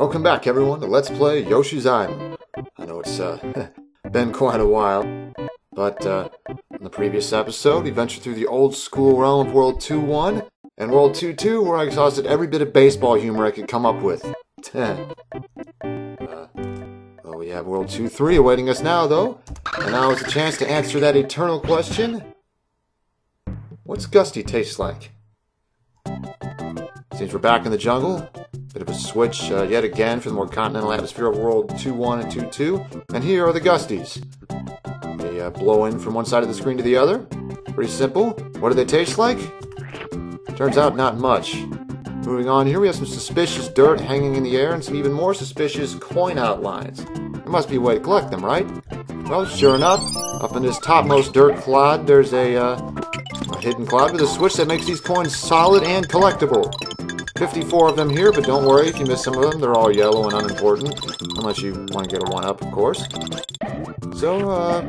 Welcome back, everyone, to Let's Play Yoshi's Island. I know it's been quite a while, but in the previous episode, we ventured through the old school realm of World 2-1 and World 2-2, where I exhausted every bit of baseball humor I could come up with. Well, we have World 2-3 awaiting us now, though, and now is the chance to answer that eternal question: what's Gusty taste like? Seems we're back in the jungle. Bit of a switch yet again for the more continental atmosphere of World 2-1 and 2-2. And here are the Gusties. They blow in from one side of the screen to the other. Pretty simple. What do they taste like? Turns out not much. Moving on here, we have some suspicious dirt hanging in the air and some even more suspicious coin outlines. There must be a way to collect them, right? Well, sure enough, up in this topmost dirt clod, there's a hidden cloud with a switch that makes these coins solid and collectible. 54 of them here, but don't worry if you miss some of them. They're all yellow and unimportant, unless you want to get a 1-up, of course. So,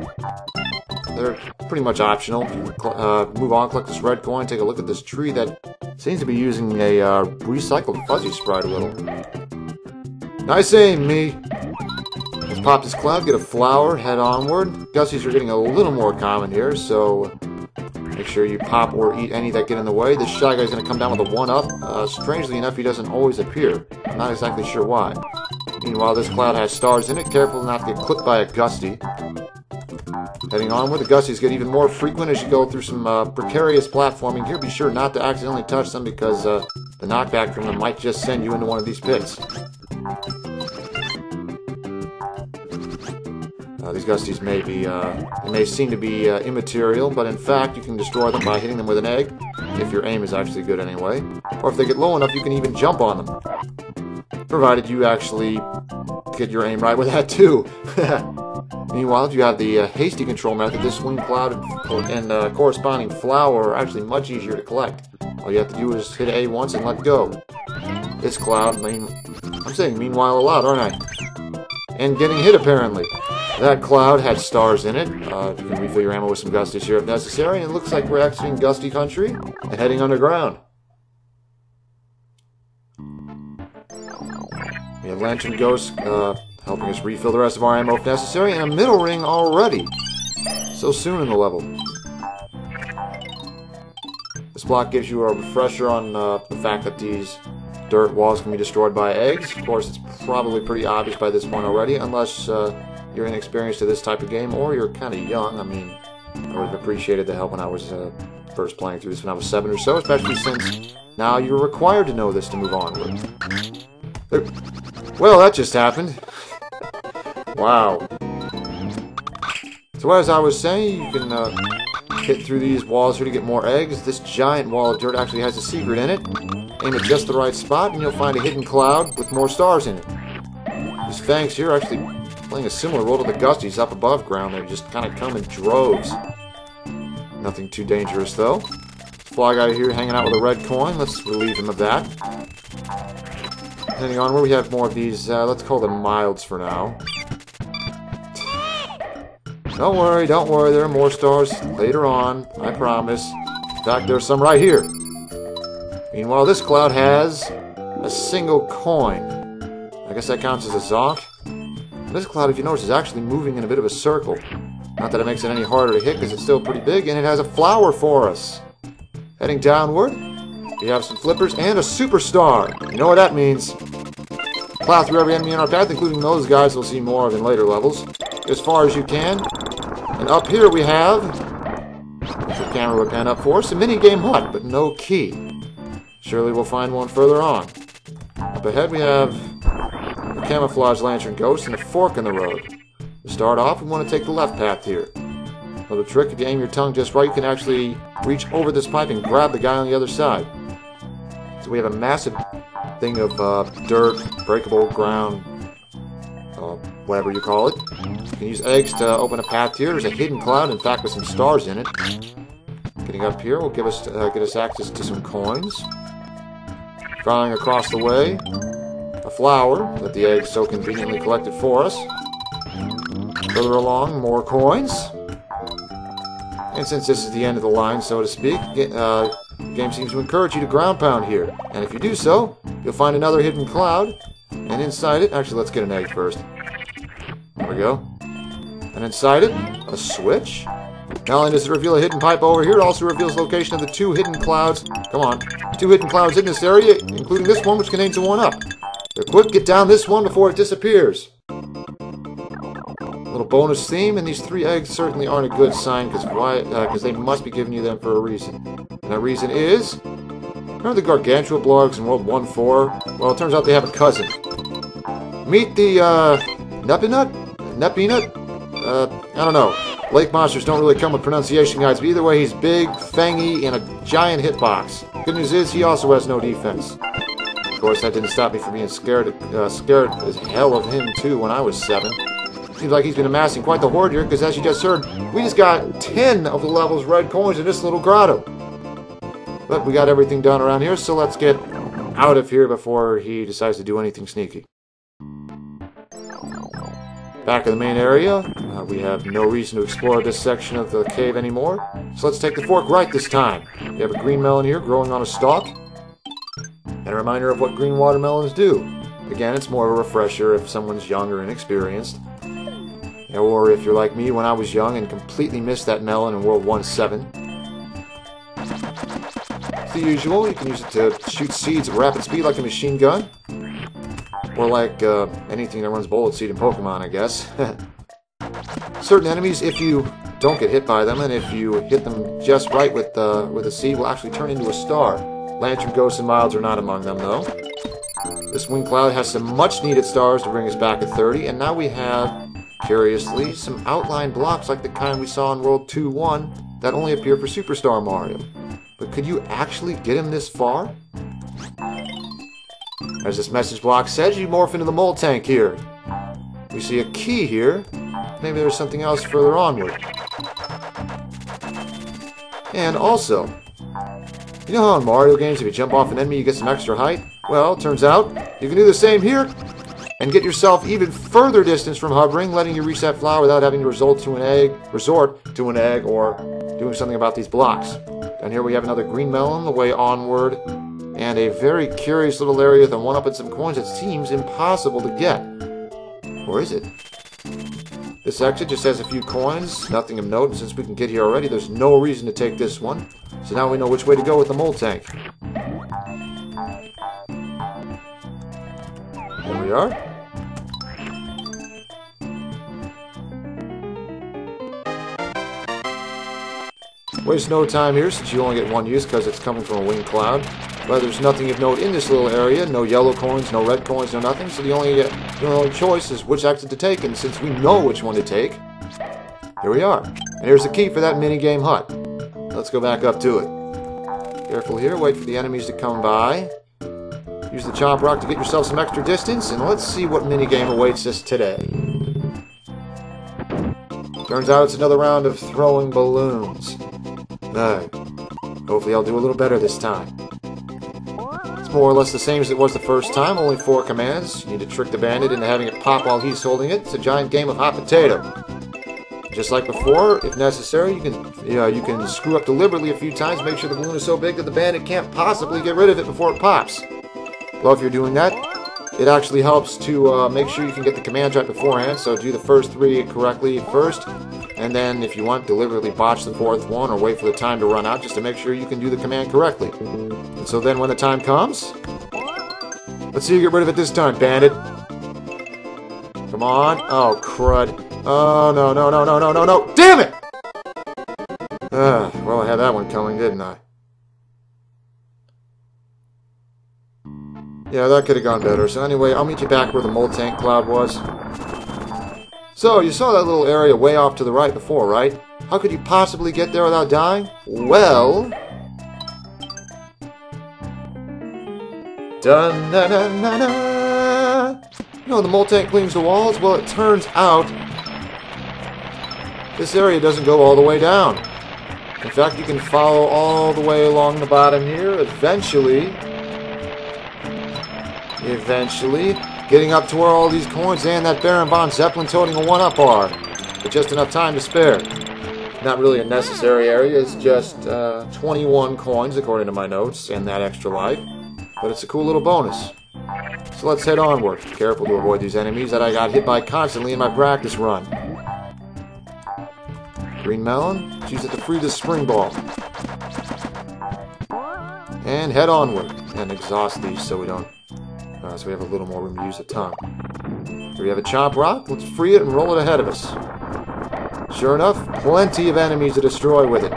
they're pretty much optional. Move on, collect this red coin, take a look at this tree that seems to be using a recycled fuzzy sprite a little. Nice aim, me! Let's pop this cloud, get a flower, head onward. Gusties are getting a little more common here, so make sure you pop or eat any that get in the way. This Shy Guy's going to come down with a 1-up. Strangely enough, he doesn't always appear. I'm not exactly sure why. Meanwhile, this cloud has stars in it. Careful not to get clipped by a Gusty. Heading onward, the Gusties get even more frequent as you go through some precarious platforming here. Be sure not to accidentally touch them because the knockback from them might just send you into one of these pits. These Gusties may seem to be immaterial, but in fact you can destroy them by hitting them with an egg, if your aim is actually good anyway. Or if they get low enough, you can even jump on them. Provided you actually get your aim right with that too. Meanwhile, if you have the hasty control method, this wing cloud and corresponding flower are actually much easier to collect. All you have to do is hit A once and let go. This cloud, I'm saying meanwhile a lot, aren't I? And getting hit apparently. That cloud had stars in it. You can refill your ammo with some Gusties here if necessary, and it looks like we're actually in Gusty country and heading underground. We have Lantern Ghost helping us refill the rest of our ammo if necessary, and a middle ring already. So soon in the level. This block gives you a refresher on the fact that these dirt walls can be destroyed by eggs. Of course, it's probably pretty obvious by this point already, unless you're inexperienced to this type of game, or you're kind of young. I mean, I would have appreciated the help when I was first playing through this when I was 7 or so, especially since now you're required to know this to move onward. Well, that just happened. Wow. So as I was saying, you can hit through these walls here to get more eggs. This giant wall of dirt actually has a secret in it. Aim at just the right spot and you'll find a hidden cloud with more stars in it. These fangs here are actually playing a similar role to the Gusties up above ground. They just kind of come in droves. Nothing too dangerous though. Fly Guy here hanging out with a red coin. Let's relieve him of that. Heading on where we have more of these, let's call them milds for now. Don't worry, there are more stars later on, I promise. In fact, there's some right here. Meanwhile, this cloud has a single coin. I guess that counts as a zonk. This cloud, if you notice, is actually moving in a bit of a circle. Not that it makes it any harder to hit, because it's still pretty big, and it has a flower for us. Heading downward, we have some flippers and a superstar. You know what that means. Plow through every enemy in our path, including those guys we'll see more of in later levels, as far as you can. And up here we have, if the camera would pan up for us, a mini-game hut, but no key. Surely we'll find one further on. Up ahead we have a camouflage lantern ghost and a fork in the road. To start off, we want to take the left path here. Little trick, if you aim your tongue just right, you can actually reach over this pipe and grab the guy on the other side. So we have a massive thing of dirt, breakable ground, whatever you call it. You can use eggs to open a path here. There's a hidden cloud, in fact, with some stars in it. Getting up here will get us access to some coins. Flying across the way, a flower that the eggs so conveniently collected for us. Further along, more coins. And since this is the end of the line, so to speak, the game seems to encourage you to ground pound here. And if you do so, you'll find another hidden cloud And inside it, actually, let's get an egg first. There we go. And inside it, a switch. Not only does it reveal a hidden pipe over here, it also reveals the location of the 2 hidden clouds. Come on. 2 hidden clouds in this area, including this one, which contains a 1-up. So quick, get down this one before it disappears. Little bonus theme, and these 3 eggs certainly aren't a good sign, because they must be giving you them for a reason. And that reason is... Remember the Gargantua blogs in World 1-4? Well, it turns out they have a cousin. Meet the, Nepinut? I don't know. Lake monsters don't really come with pronunciation guides, but either way, he's big, fangy, and a giant hitbox. Good news is, he also has no defense. Of course, that didn't stop me from being scared as hell of him, too, when I was 7. Seems like he's been amassing quite the hoard here, because as you just heard, we just got 10 of the level's red coins in this little grotto. But we got everything done around here, so let's get out of here before he decides to do anything sneaky. Back in the main area, we have no reason to explore this section of the cave anymore, so let's take the fork right this time. We have a green melon here growing on a stalk, and a reminder of what green watermelons do. Again, it's more of a refresher if someone's young or inexperienced. Or if you're like me when I was young and completely missed that melon in World 1-7. It's the usual, you can use it to shoot seeds at rapid speed like a machine gun. Or like anything that runs bullet seed in Pokemon, I guess. Certain enemies, if you don't get hit by them, and if you hit them just right with a seed, will actually turn into a star. Lantern Ghosts and Milds are not among them, though. This Wing Cloud has some much-needed stars to bring us back at 30, and now we have, curiously, some outline blocks like the kind we saw in World 2-1 that only appear for Superstar Mario. But could you actually get him this far? As this message block says, you morph into the mole tank here. We see a key here. Maybe there's something else further onward. And also, you know how in Mario games if you jump off an enemy you get some extra height? Well, turns out you can do the same here and get yourself even further distance from hovering, letting you reach that flower without having to resort to an egg or doing something about these blocks. And here we have another green melon, the way onward. And a very curious little area with a 1-up and some coins that seems impossible to get. Or is it? This exit just has a few coins, nothing of note, and since we can get here already, there's no reason to take this one. So now we know which way to go with the mole tank. There we are. Waste no time here since you only get one use because it's coming from a winged cloud. But there's nothing of note in this little area. No yellow coins, no red coins, no nothing. So the only choice is which exit to take. And since we know which one to take, here we are. And here's the key for that minigame hut. Let's go back up to it. Careful here. Wait for the enemies to come by. Use the Chomp Rock to get yourself some extra distance. And let's see what minigame awaits us today. Turns out it's another round of throwing balloons. Hopefully I'll do a little better this time. It's more or less the same as it was the first time, only 4 commands. You need to trick the bandit into having it pop while he's holding it. It's a giant game of hot potato. Just like before, if necessary, you can screw up deliberately a few times, make sure the balloon is so big that the bandit can't possibly get rid of it before it pops. Well, if you're doing that, it actually helps to make sure you can get the commands right beforehand, so do the first 3 correctly first, and then if you want, deliberately botch the 4th one or wait for the time to run out just to make sure you can do the command correctly. And so then when the time comes, let's see you get rid of it this time, bandit. Come on. Oh, crud. Oh, no, no, no, no, no, no, no. Damn it! Well, I had that one coming, didn't I? Yeah, that could have gone better. So anyway, I'll meet you back where the mole tank cloud was. So, you saw that little area way off to the right before, right? How could you possibly get there without dying? Well... Dun-na-na-na-na! You know, the mole tank clings to walls? Well, it turns out this area doesn't go all the way down. In fact, you can follow all the way along the bottom here, eventually getting up to where all these coins and that Baron von Zeppelin toting a 1-up are. With just enough time to spare. Not really a necessary area, it's just 21 coins according to my notes and that extra life. But it's a cool little bonus. So let's head onward. Careful to avoid these enemies that I got hit by constantly in my practice run. Green melon. Let's use it to free this spring ball. And head onward. And exhaust these so we don't... so we have a little more room to use the tongue. Here we have a chomp rock. Let's free it and roll it ahead of us. Sure enough, plenty of enemies to destroy with it.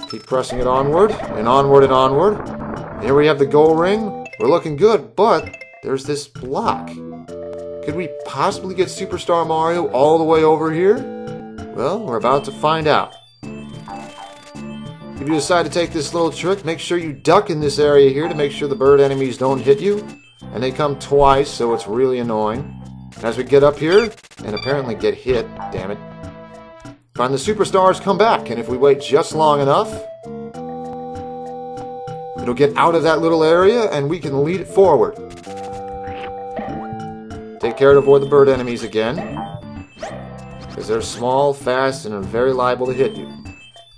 Keep pressing it onward, and onward and onward. And here we have the goal ring. We're looking good, but there's this block. Could we possibly get Superstar Mario all the way over here? Well, we're about to find out. If you decide to take this little trick, make sure you duck in this area here to make sure the bird enemies don't hit you. And they come twice, so it's really annoying. As we get up here, and apparently get hit, damn it, find the superstars come back, and if we wait just long enough, it'll get out of that little area, and we can lead it forward. Take care to avoid the bird enemies again, because they're small, fast, and are very liable to hit you.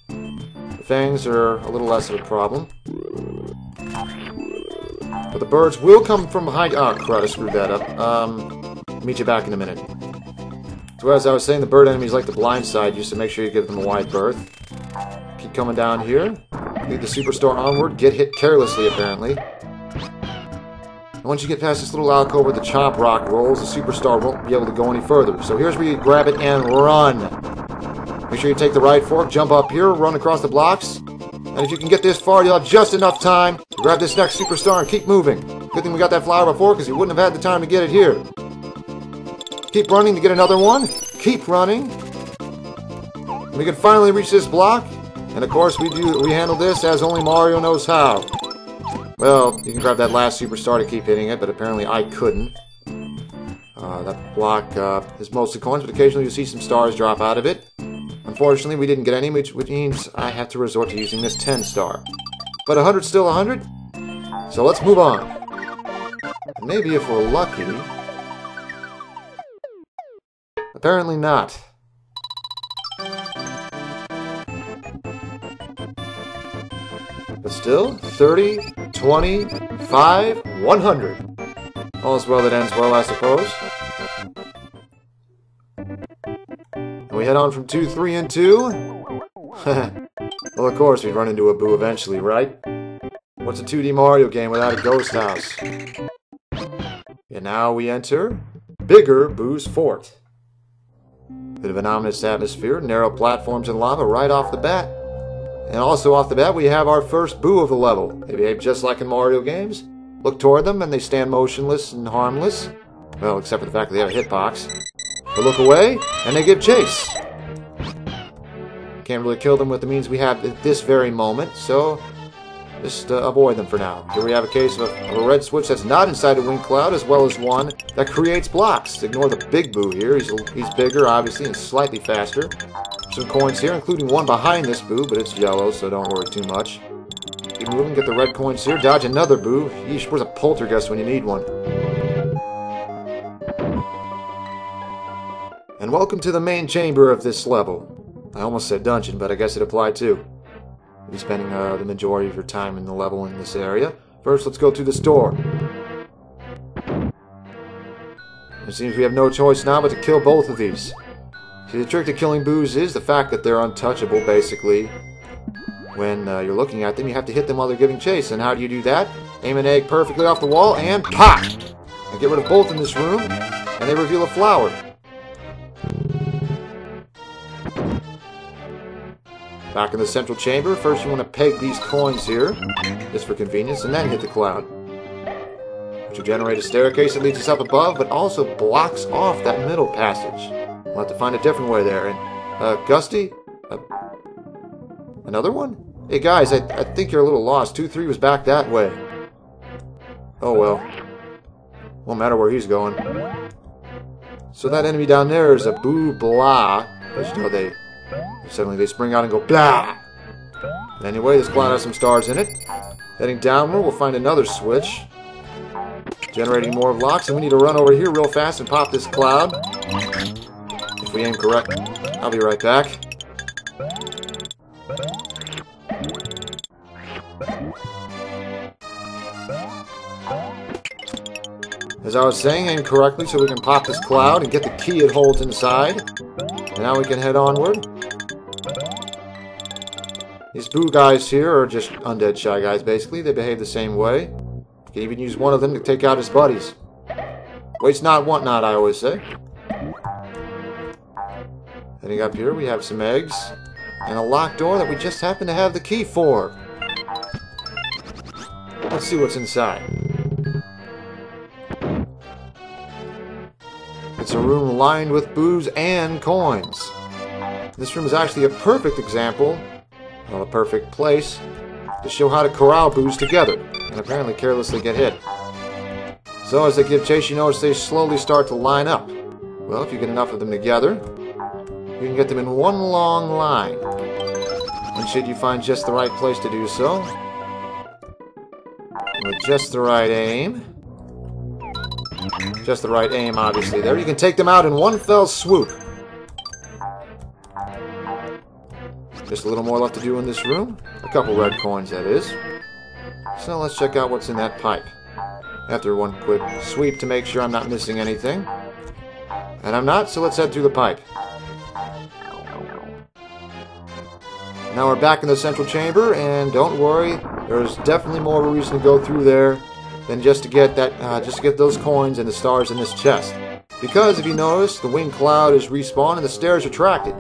The fangs are a little less of a problem. But the birds will come from behind... Oh, crud, I screwed that up. Meet you back in a minute. So as I was saying, the bird enemies like to blindside you, so make sure you give them a wide berth. Keep coming down here. Lead the superstar onward. Get hit carelessly, apparently. And once you get past this little alcove where the chomp rock rolls, the superstar won't be able to go any further. So here's where you grab it and run. Make sure you take the right fork, jump up here, run across the blocks. And if you can get this far, you'll have just enough time to grab this next superstar and keep moving. Good thing we got that flower before, because you wouldn't have had the time to get it here. Keep running to get another one. Keep running. We can finally reach this block. And of course, we handle this as only Mario knows how. Well, you can grab that last superstar to keep hitting it, but apparently I couldn't. That block is mostly coins, but occasionally you'll see some stars drop out of it. Unfortunately, we didn't get any, which means I have to resort to using this 10 star. But 100's still 100, so let's move on. And maybe if we're lucky... Apparently not. But still, 30, 20, 5, 100. All is well that ends well, I suppose. And we head on from 2, 3, and 2. Well, of course, we'd run into a boo eventually, right? What's a 2D Mario game without a ghost house? And now we enter Bigger Boo's Fort. Bit of an ominous atmosphere, narrow platforms and lava right off the bat. And also off the bat, we have our first boo of the level. They behave just like in Mario games. Look toward them and they stand motionless and harmless. Well, except for the fact that they have a hitbox. But look away and they give chase. Can't really kill them with the means we have at this very moment, so just avoid them for now. Here we have a case of a red switch that's not inside a wind cloud, as well as one that creates blocks. Ignore the big boo here. He's bigger, obviously, and slightly faster. Some coins here, including one behind this boo, but it's yellow, so don't worry too much. Keep moving, get the red coins here. Dodge another boo. Yeesh, where's a poltergeist when you need one? And welcome to the main chamber of this level. I almost said dungeon, but I guess it applied too. You'll be spending the majority of your time in the level in this area. First, let's go through this door. It seems we have no choice now but to kill both of these. See, the trick to killing boos is the fact that they're untouchable, basically. When you're looking at them, you have to hit them while they're giving chase. And how do you do that? Aim an egg perfectly off the wall and pop! And get rid of both in this room, and they reveal a flower. Back in the central chamber, first you want to peg these coins here, just for convenience, and then hit the cloud. Which will generate a staircase that leads us up above, but also blocks off that middle passage. We'll have to find a different way there. And, Gusty? Another one? Hey guys, I think you're a little lost. 2-3 was back that way. Oh well. Won't matter where he's going. So that enemy down there is a Boo Blah. As you know, suddenly they spring out and go blah! And anyway, this cloud has some stars in it. Heading downward, we'll find another switch. Generating more blocks, and we need to run over here real fast and pop this cloud. If we aim correct. I'll be right back. As I was saying incorrectly, so we can pop this cloud and get the key it holds inside. And now we can head onward. These boo guys here are just undead shy guys, basically. They behave the same way. You can even use one of them to take out his buddies. Waste not, want not, I always say. Heading up here, we have some eggs. And a locked door that we just happen to have the key for. Let's see what's inside. It's a room lined with boos and coins. This room is actually a perfect example, well, a perfect place, to show how to corral boos together, and apparently carelessly get hit. So as they give chase, you notice they slowly start to line up. Well, if you get enough of them together, you can get them in one long line. And should you find just the right place to do so, with just the right aim, obviously, there, you can take them out in one fell swoop. Just a little more left to do in this room. A couple red coins, that is. So let's check out what's in that pipe. After one quick sweep to make sure I'm not missing anything. And I'm not, so let's head through the pipe. Now we're back in the central chamber, and don't worry, there's definitely more of a reason to go through there than just to get that, those coins and the stars in this chest. Because if you notice, the winged cloud is respawned and the stairs retracted,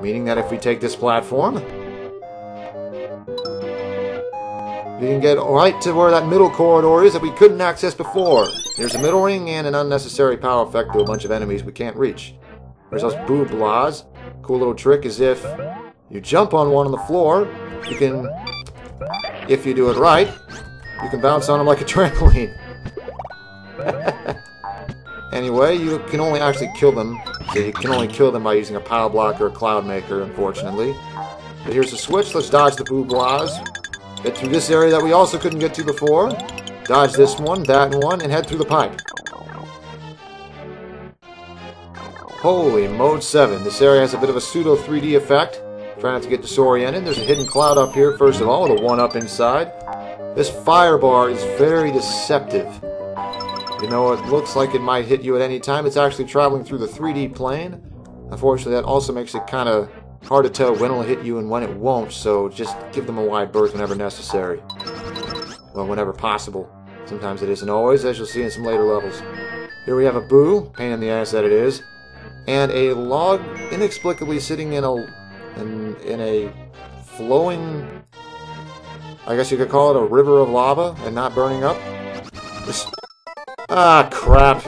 meaning that if we take this platform, we can get right to where that middle corridor is that we couldn't access before. There's a middle ring and an unnecessary power effect to a bunch of enemies we can't reach. There's those boo blahs. Cool little trick is if you jump on one on the floor, you can, if you do it right, you can bounce on them like a trampoline. Anyway, you can only actually kill them. So you can only kill them by using a power block or a cloud maker, unfortunately. But here's the switch. Let's dodge the boo blahs. Get through this area that we also couldn't get to before. Dodge this one, that one, and head through the pipe. Holy mode 7. This area has a bit of a pseudo 3D effect. Try not to get disoriented. There's a hidden cloud up here, first of all, with a 1-up inside. This fire bar is very deceptive. You know, it looks like it might hit you at any time. It's actually traveling through the 3D plane. Unfortunately, that also makes it kind of hard to tell when it'll hit you and when it won't, so just give them a wide berth whenever necessary. Well, whenever possible. Sometimes it isn't always, as you'll see in some later levels. Here we have a boo, pain in the ass that it is, and a log inexplicably sitting in a flowing, I guess you could call it a river of lava and not burning up. Ah, crap.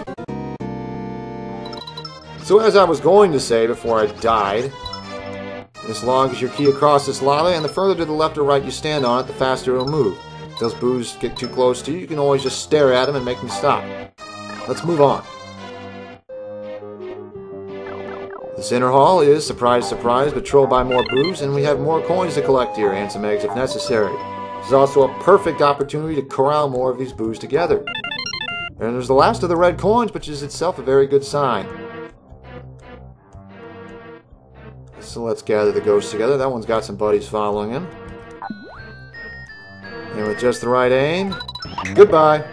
So as I was going to say before I died, this log is your key across this lava, and the further to the left or right you stand on it, the faster it'll move. If those boos get too close to you, you can always just stare at them and make them stop. Let's move on. This inner hall is, surprise, surprise, patrolled by more boos, and we have more coins to collect here, and some eggs if necessary. This is also a perfect opportunity to corral more of these boos together. And there's the last of the red coins, which is itself a very good sign. So let's gather the ghosts together. That one's got some buddies following him. And with just the right aim, goodbye.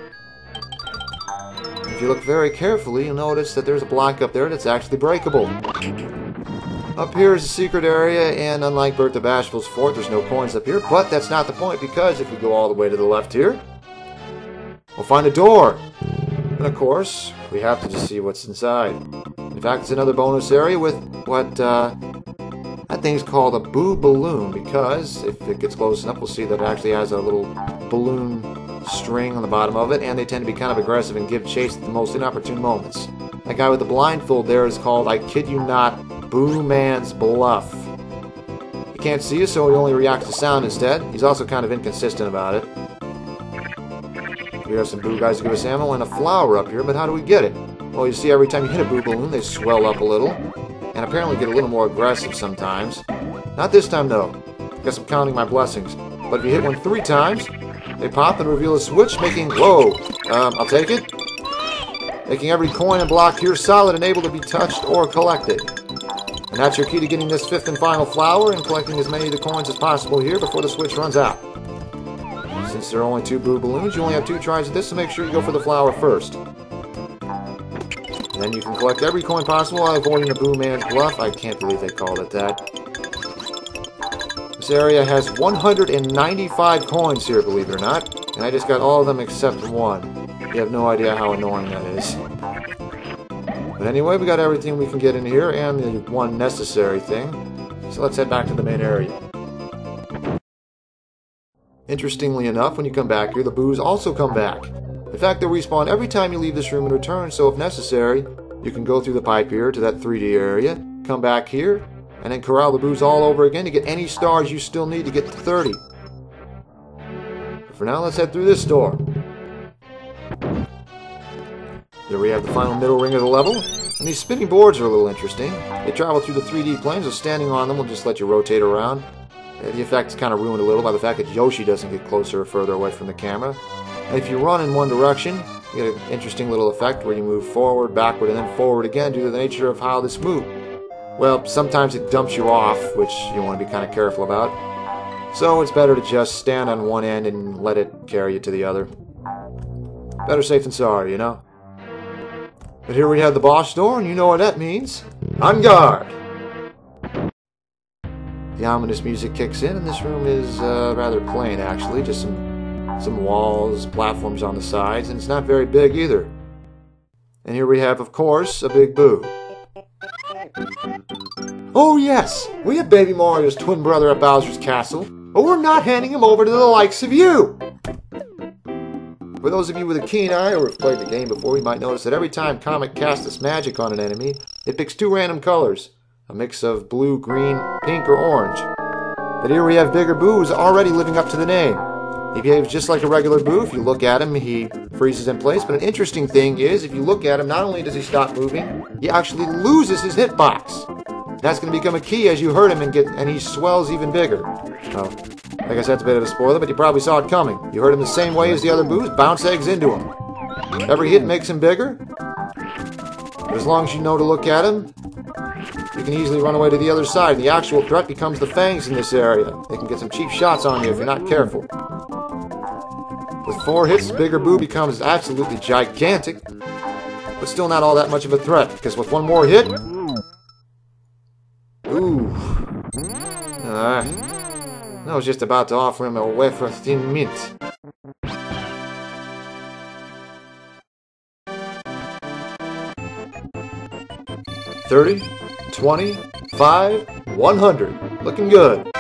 If you look very carefully, you'll notice that there's a block up there that's actually breakable. Up here is a secret area, and unlike Bert the Bashful's fort, there's no coins up here. But that's not the point, because if we go all the way to the left here, we'll find a door. And of course, we have to just see what's inside. In fact, it's another bonus area with what that thing's called a boo balloon, because if it gets close enough, we'll see that it actually has a little balloon string on the bottom of it, and they tend to be kind of aggressive and give chase at the most inopportune moments. That guy with the blindfold there is called, I kid you not, Boo Man's Bluff. He can't see you, so he only reacts to sound instead. He's also kind of inconsistent about it. We have some boo guys to give us ammo and a flower up here, but how do we get it? Well, you see, every time you hit a boo balloon, they swell up a little, and apparently get a little more aggressive sometimes. Not this time, though. Guess I'm counting my blessings. But if you hit one 3 times, they pop and reveal a switch, making, whoa, I'll take it. Making every coin and block here solid and able to be touched or collected. And that's your key to getting this 5th and final flower and collecting as many of the coins as possible here before the switch runs out. Since there are only 2 boo balloons, you only have 2 tries at this, so make sure you go for the flower first. And then you can collect every coin possible while avoiding the Boo Man's bluff. I can't believe they called it that. This area has 195 coins here, believe it or not. And I just got all of them except one. You have no idea how annoying that is. But anyway, we got everything we can get in here, and the one necessary thing. So let's head back to the main area. Interestingly enough, when you come back here, the Boos also come back. In fact, they respawn every time you leave this room and return, so if necessary, you can go through the pipe here to that 3D area, come back here, and then corral the Boos all over again to get any stars you still need to get to 30. But for now, let's head through this door. Here we have the final middle ring of the level, and these spinning boards are a little interesting. They travel through the 3D planes, so standing on them will just let you rotate around. The effect is kind of ruined a little by the fact that Yoshi doesn't get closer or further away from the camera. And if you run in one direction, you get an interesting little effect where you move forward, backward, and then forward again due to the nature of how this moves. Well, sometimes it dumps you off, which you want to be kind of careful about. So it's better to just stand on one end and let it carry you to the other. Better safe than sorry, you know? But here we have the boss door, and you know what that means. On guard! The ominous music kicks in, and this room is rather plain, actually. Just some walls, platforms on the sides, and it's not very big either. And here we have, of course, a big Boo. Oh yes! We have Baby Mario's twin brother at Bowser's Castle, but we're not handing him over to the likes of you! For those of you with a keen eye or have played the game before, you might notice that every time Comet casts this magic on an enemy, it picks two random colors. A mix of blue, green, pink, or orange. But here we have Bigger Boo, who's already living up to the name. He behaves just like a regular Boo. If you look at him, he freezes in place. But an interesting thing is, if you look at him, not only does he stop moving, he actually loses his hitbox. That's going to become a key as you hurt him and he swells even bigger. Oh, like I said, it's a bit of a spoiler, but you probably saw it coming. You hurt him the same way as the other Boos, bounce eggs into him. Every hit makes him bigger. But as long as you know to look at him, you can easily run away to the other side. The actual threat becomes the fangs in this area. They can get some cheap shots on you if you're not careful. With 4 hits, Bigger Boo becomes absolutely gigantic, but still not all that much of a threat, because with one more hit... Ooh. I was just about to offer him a wafer thin mint. $30, $20, $5, $100. Looking good.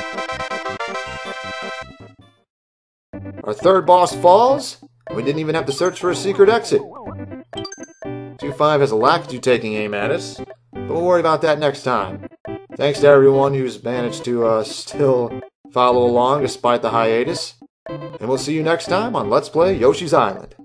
Our third boss falls. We didn't even have to search for a secret exit. 2-5 has a lack of you taking aim at us, but we'll worry about that next time. Thanks to everyone who's managed to still follow along despite the hiatus. And we'll see you next time on Let's Play Yoshi's Island.